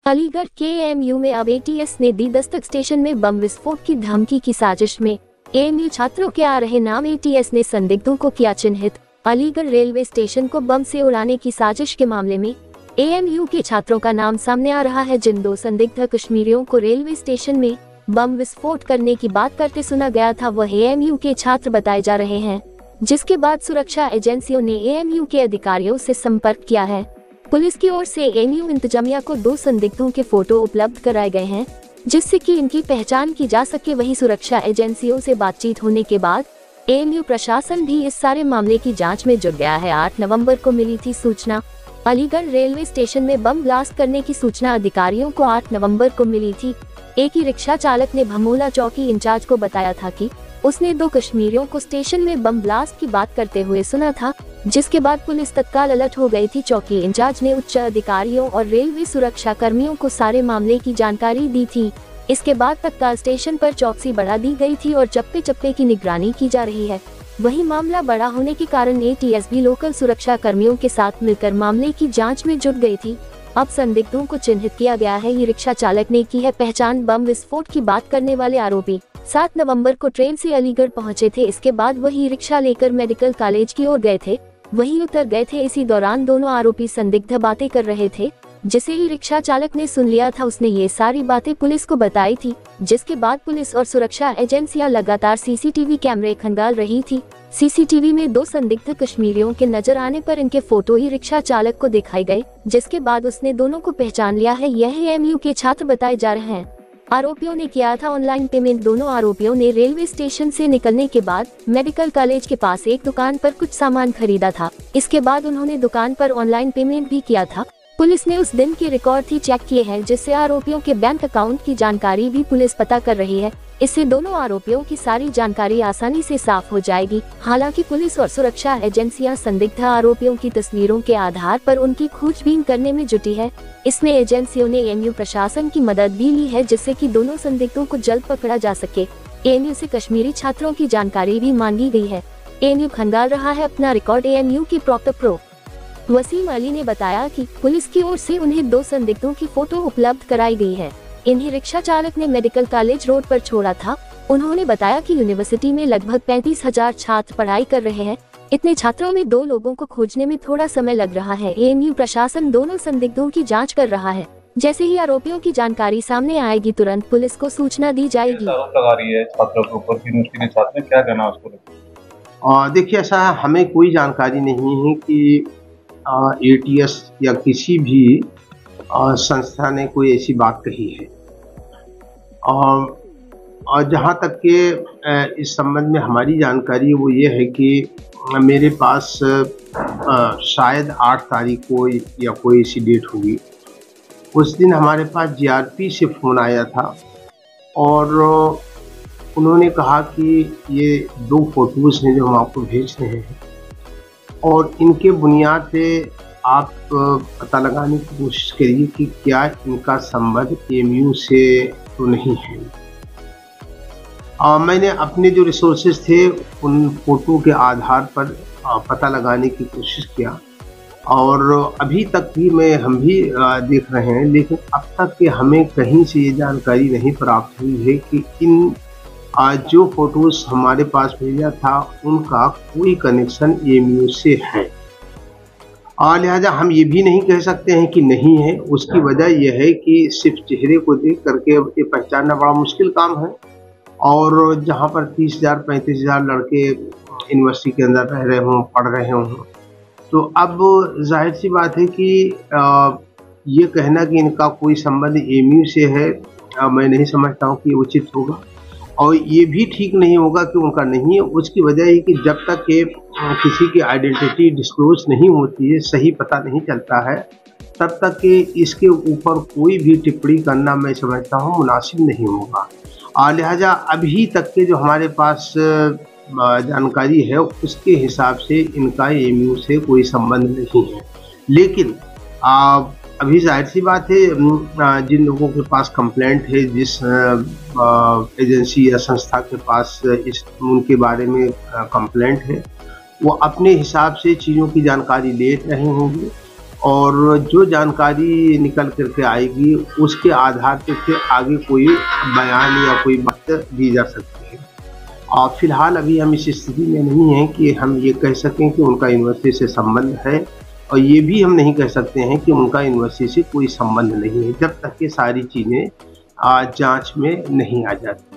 अलीगढ़ के एएमयू में अब एटीएस ने दी दस्तक। स्टेशन में बम विस्फोट की धमकी की साजिश में एएमयू छात्रों के आ रहे नाम, एटीएस ने संदिग्धों को किया चिन्हित। अलीगढ़ रेलवे स्टेशन को बम से उड़ाने की साजिश के मामले में एएमयू के छात्रों का नाम सामने आ रहा है। जिन दो संदिग्ध कश्मीरियों को रेलवे स्टेशन में बम विस्फोट करने की बात करते सुना गया था, वह एएमयू के छात्र बताए जा रहे हैं, जिसके बाद सुरक्षा एजेंसियों ने एएमयू के अधिकारियों से संपर्क किया है। पुलिस की ओर से एएमयू इंतजामिया को दो संदिग्धों के फोटो उपलब्ध कराए गए हैं, जिससे कि इनकी पहचान की जा सके। वहीं सुरक्षा एजेंसियों से बातचीत होने के बाद एएमयू प्रशासन भी इस सारे मामले की जांच में जुट गया है। 8 नवंबर को मिली थी सूचना। अलीगढ़ रेलवे स्टेशन में बम ब्लास्ट करने की सूचना अधिकारियों को 8 नवंबर को मिली थी। एक ही रिक्शा चालक ने भमोला चौकी इंचार्ज को बताया था कि उसने दो कश्मीरियों को स्टेशन में बम ब्लास्ट की बात करते हुए सुना था, जिसके बाद पुलिस तत्काल अलर्ट हो गई थी। चौकी इंचार्ज ने उच्च अधिकारियों और रेलवे सुरक्षा कर्मियों को सारे मामले की जानकारी दी थी। इसके बाद तत्काल स्टेशन पर चौकसी बढ़ा दी गई थी और चप्पे चप्पे की निगरानी की जा रही है। वहीं मामला बड़ा होने के कारण एटीएस भी लोकल सुरक्षा कर्मियों के साथ मिलकर मामले की जांच में जुट गई थी। अब संदिग्धों को चिन्हित किया गया है। ये रिक्शा चालक ने की है पहचान। बम विस्फोट की बात करने वाले आरोपी 7 नवंबर को ट्रेन से अलीगढ़ पहुंचे थे। इसके बाद वही रिक्शा लेकर मेडिकल कॉलेज की ओर गए थे, वहीं उतर गए थे। इसी दौरान दोनों आरोपी संदिग्ध बातें कर रहे थे, जिसे ही रिक्शा चालक ने सुन लिया था। उसने ये सारी बातें पुलिस को बताई थी, जिसके बाद पुलिस और सुरक्षा एजेंसियां लगातार सीसीटीवी कैमरे खंगाल रही थी। सीसीटीवी में दो संदिग्ध कश्मीरियों के नजर आने पर इनके फोटो ही रिक्शा चालक को दिखाई गए, जिसके बाद उसने दोनों को पहचान लिया है। यह एएमयू के छात्र बताए जा रहे हैं। आरोपियों ने किया था ऑनलाइन पेमेंट। दोनों आरोपियों ने रेलवे स्टेशन से निकलने के बाद मेडिकल कॉलेज के पास एक दुकान पर कुछ सामान खरीदा था। इसके बाद उन्होंने दुकान पर ऑनलाइन पेमेंट भी किया था। पुलिस ने उस दिन के रिकॉर्ड ही चेक किए हैं, जिससे आरोपियों के बैंक अकाउंट की जानकारी भी पुलिस पता कर रही है। इससे दोनों आरोपियों की सारी जानकारी आसानी से साफ हो जाएगी। हालांकि पुलिस और सुरक्षा एजेंसियां संदिग्ध आरोपियों की तस्वीरों के आधार पर उनकी खोजबीन करने में जुटी है। इसमें एजेंसियों ने एएमयू प्रशासन की मदद भी ली है, जिससे कि दोनों संदिग्धों को जल्द पकड़ा जा सके। एएमयू से कश्मीरी छात्रों की जानकारी भी मांगी गई है। एएमयू खंगाल रहा है अपना रिकॉर्ड। एएमयू की प्रो वसीम अली ने बताया कि पुलिस की ओर से उन्हें दो संदिग्धों की फोटो उपलब्ध कराई गई है। इन्हें रिक्शा चालक ने मेडिकल कॉलेज रोड पर छोड़ा था। उन्होंने बताया कि यूनिवर्सिटी में लगभग 35,000 छात्र पढ़ाई कर रहे हैं। इतने छात्रों में दो लोगों को खोजने में थोड़ा समय लग रहा है। एएमयू प्रशासन दोनों संदिग्धों की जांच कर रहा है। जैसे ही आरोपियों की जानकारी सामने आएगी, तुरंत पुलिस को सूचना दी जाएगी। आरोप लगा रही है छात्रों के ऊपर, यूनिवर्सिटी के छात्र ने क्या कहना उसको? देखिए, ऐसा हमें कोई जानकारी नहीं है कि एटीएस या किसी भी संस्था ने कोई ऐसी बात कही है। और जहाँ तक के इस संबंध में हमारी जानकारी है वो ये है कि मेरे पास शायद 8 तारीख को या कोई ऐसी डेट होगी, उस दिन हमारे पास जीआरपी से फ़ोन आया था और उन्होंने कहा कि ये 2 फोटोज़ हैं जो हम आपको भेज रहे हैं और इनके बुनियाद पे आप पता लगाने की कोशिश करिए कि क्या इनका संबंध एएमयू से तो नहीं है। मैंने अपने जो रिसोर्सेज थे उन फोटो के आधार पर पता लगाने की कोशिश किया और अभी तक भी हम भी देख रहे हैं, लेकिन अब तक के हमें कहीं से ये जानकारी नहीं प्राप्त हुई है कि इन जो फोटोज़ हमारे पास भेजा था उनका कोई कनेक्शन एएमयू से है। लिहाजा हम ये भी नहीं कह सकते हैं कि नहीं है। उसकी वजह यह है कि सिर्फ चेहरे को देख करके ये पहचानना बड़ा मुश्किल काम है और जहाँ पर 30,000 35,000 लड़के यूनिवर्सिटी के अंदर रह रहे हों, पढ़ रहे हों, तो अब जाहिर सी बात है कि ये कहना कि इनका कोई संबंध एएमयू से है, मैं नहीं समझता हूँ कि ये उचित होगा और ये भी ठीक नहीं होगा कि उनका नहीं है। उसकी वजह है कि जब तक के किसी की आइडेंटिटी डिस्क्लोज नहीं होती है, सही पता नहीं चलता है, तब तक के इसके ऊपर कोई भी टिप्पणी करना मैं समझता हूँ मुनासिब नहीं होगा। लिहाजा अभी तक के जो हमारे पास जानकारी है उसके हिसाब से इनका एएमयू से कोई संबंध नहीं है। लेकिन अभी जाहिर सी बात है, जिन लोगों के पास कंप्लेंट है, जिस एजेंसी या संस्था के पास उनके बारे में कंप्लेंट है, वो अपने हिसाब से चीज़ों की जानकारी ले रहे होंगे और जो जानकारी निकल करके आएगी उसके आधार पे फिर आगे कोई बयान या कोई बात दी जा सकती है। और फिलहाल अभी हम इस स्थिति में नहीं हैं कि हम ये कह सकें कि उनका यूनिवर्सिटी से संबंध है, और ये भी हम नहीं कह सकते हैं कि उनका यूनिवर्सिटी से कोई संबंध नहीं है, जब तक ये सारी चीज़ें जांच में नहीं आ जाती।